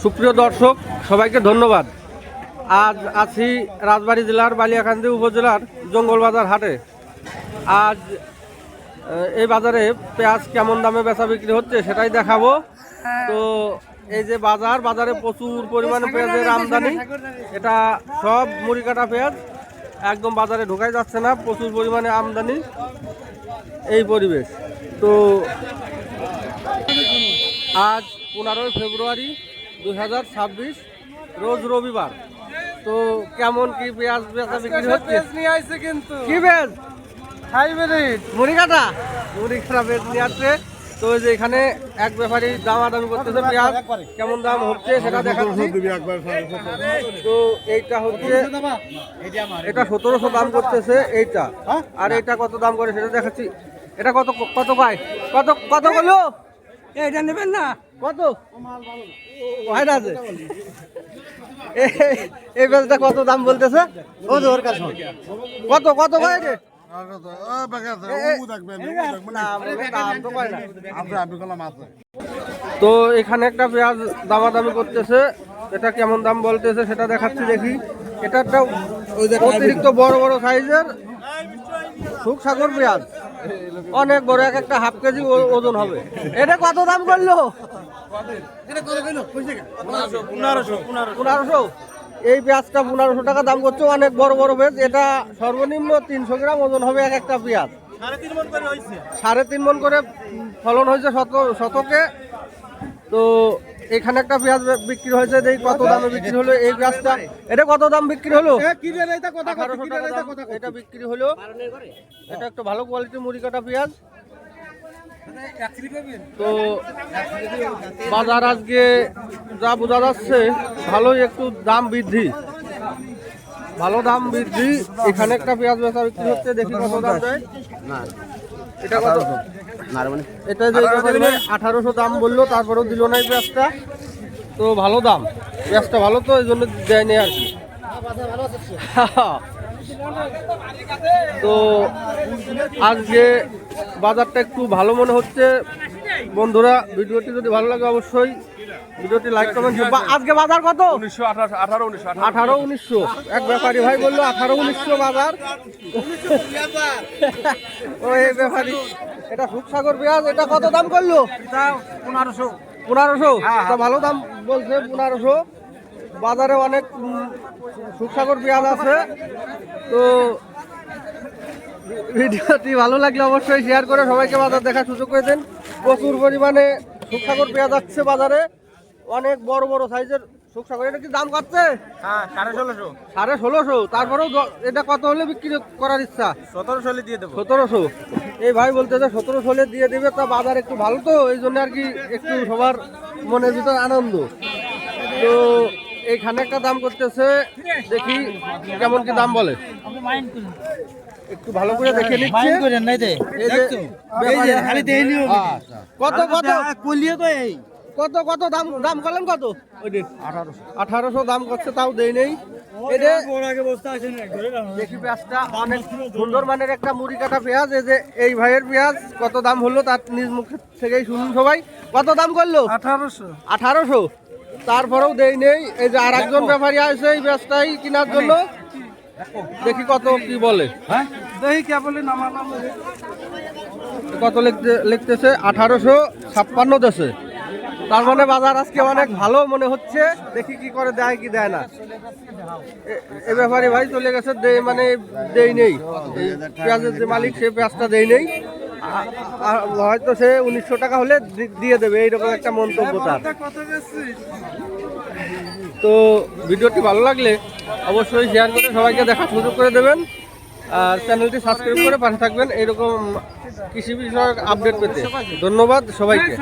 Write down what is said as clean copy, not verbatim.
সুপ্রিয় দর্শক সবাইকে ধন্যবাদ। আজ আছি রাজবাড়ী জেলার বালিয়াকান্দি উপজেলার জঙ্গলবাজার হাটে। আজ এই বাজারে পেঁয়াজ কেমন দামে বেচা বিক্রি হচ্ছে সেটাই দেখাবো। তো এই যে বাজারে প্রচুর পরিমাণে পেঁয়াজের আমদানি, এটা সব মুড়ি কাটা পেঁয়াজ, একদম বাজারে ঢোকাই যাচ্ছে না, প্রচুর পরিমাণে আমদানি এই পরিবেশ। তো আজ 15 ফেব্রুয়ারি 2026 রোজ রবিবার। তো কেমন কি পেঁয়াজ বেচা বিক্রি হচ্ছে? কি পেঁয়াজ? হাইব্রিড মুড়ি কাটা পেঁয়াজ নিয়ে আসছে। তো যে এখানে এক ব্যাপারী দামাদামি করতেছে, পেঁয়াজ কেমন দাম হচ্ছে সেটা দেখাচ্ছি। তো এইটা হচ্ছে, এটা 1700 দাম করতেছে এইটা, আর এইটা কত দাম করে সেটা দেখাচ্ছি। এটা কত কত পায়, কত কত বলো? এটা নেবেন না? কত আছে এই পেঁয়াজটা কত দাম বলতেছে? কত কত পায় রে? তো এখানে একটা পেঁয়াজ দামাদামি করতেছে, এটা কেমন দাম বলতেছে সেটা দেখাচ্ছি। দেখি, এটা একটা অতিরিক্ত বড় বড় সাইজের সুখসাগর পেঁয়াজ, অনেক বড়, এক একটা হাফ কেজি ওজন হবে। এটা কত দাম করলো? 1500। এই পেঁয়াজটা 1500 টাকা দাম করছে, অনেক বড় বড় পেঁয়াজ। এটা সর্বনিম্ন 300 গ্রাম ওজন হবে এক একটা পেঁয়াজ। 3.5 মণ করে ফলন হয়েছে শতকে। তো এখানে একটা পেঁয়াজ বিক্রি হয়েছে, দেখি কত দামে বিক্রি হলো এই পেঁয়াজটা। এটা কত দাম বিক্রি হলো? 1800 টাকা দাম এটা বিক্রি হলো। এটা একটু ভালো কোয়ালিটির মুড়ি কাটা পেঁয়াজ। তো বাজার আজকে যা বোঝা যাচ্ছে ভালোই একটু দাম বৃদ্ধি, ভালো দাম বৃদ্ধি। এখানে একটা পেঁয়াজ বেচা বিক্রি হচ্ছে, দেখি কত দাম দেয়। এটা কত? এটা যে 1800 দাম বললো, তারপরেও দিল না এই পেঁয়াজটা। তো ভালো দাম, পেঁয়াজটা ভালো, তো এই জন্য দেয়নি আর কি। তো আজকে বাজারটা একটু ভালো মনে হচ্ছে। বন্ধুরা, ভিডিওটি যদি ভালো লাগে অবশ্যই ভিডিওটি লাইক কমেন্ট। আজকে বাজার কত? 1800। এক ব্যাপারী ভাই বললো 1800 বাজার। ও এই ব্যাপারী, এটা সুখসাগর পেঁয়াজ, এটা কত দাম করলো? 1500। ভালো দাম বলছে 1500। বাজারে অনেক সুখসাগর পেঁয়াজ আছে। তো ভিডিওটি ভালো লাগলে অবশ্যই শেয়ার করে সবাইকে বাজার দেখার সুযোগ করে দেন। প্রচুর পরিমাণে সুখসাগর পেঁয়াজ আসছে বাজারে, অনেক বড় বড় সাইজের সুখসাগর। এটা কি দাম করছে? 1650। তারপরেও এটা কত হলে বিক্রি করার ইচ্ছা? 1700 দিয়ে দেবো। 1700। এই ভাই বলতেছে 1700 দিয়ে দেবে। তা বাজার একটু ভালো, তো এই জন্য আর কি একটু সবার মনের ভিতর আনন্দ। তো এইখানে একটা দাম করতেছে, দেখি কেমন কি দাম বলে, একটু ভালো করে দেখে নিচ্ছি। কত কত কত কত দাম দাম করলেন? কত? 1800 দাম করছে, তাও দেই নেই। দেখি পেঁয়াজটা অনেক সুন্দর মানের একটা মুড়ি কাটা পেঁয়াজ। এই যে এই ভাইয়ের পেঁয়াজ কত দাম হলো তার নিজ মুখ থেকেই শুনুন সবাই। কত দাম করলো? 1800। তারপরেও দেই নেই। এই যে আর একজন ব্যাপারী আছে এই পেঁয়াজটাই কেনার জন্য, দেখি কত কি বলে। কত লিখতেছে? 1856 দেশে। তার মানে বাজার আজকে অনেক ভালো মনে হচ্ছে। দেখি কি করে, দেয় কি দেয় না। এ ব্যাপারে ভাই চলে গেছে, মানে দেই নেই। পেঁয়াজের যে মালিক, সে পেঁয়াজটা দেই নেই। হয়তো সে 1900 টাকা হলে দিয়ে দেবে, এইরকম একটা মন্তব্য তার। তো ভিডিওটি ভালো লাগলে অবশ্যই শেয়ার করে সবাইকে দেখার সুযোগ করে দেবেন, আর চ্যানেলটি সাবস্ক্রাইব করে পাশে থাকবেন এইরকম কৃষি বিষয়ক আপডেট পেতে। ধন্যবাদ সবাইকে।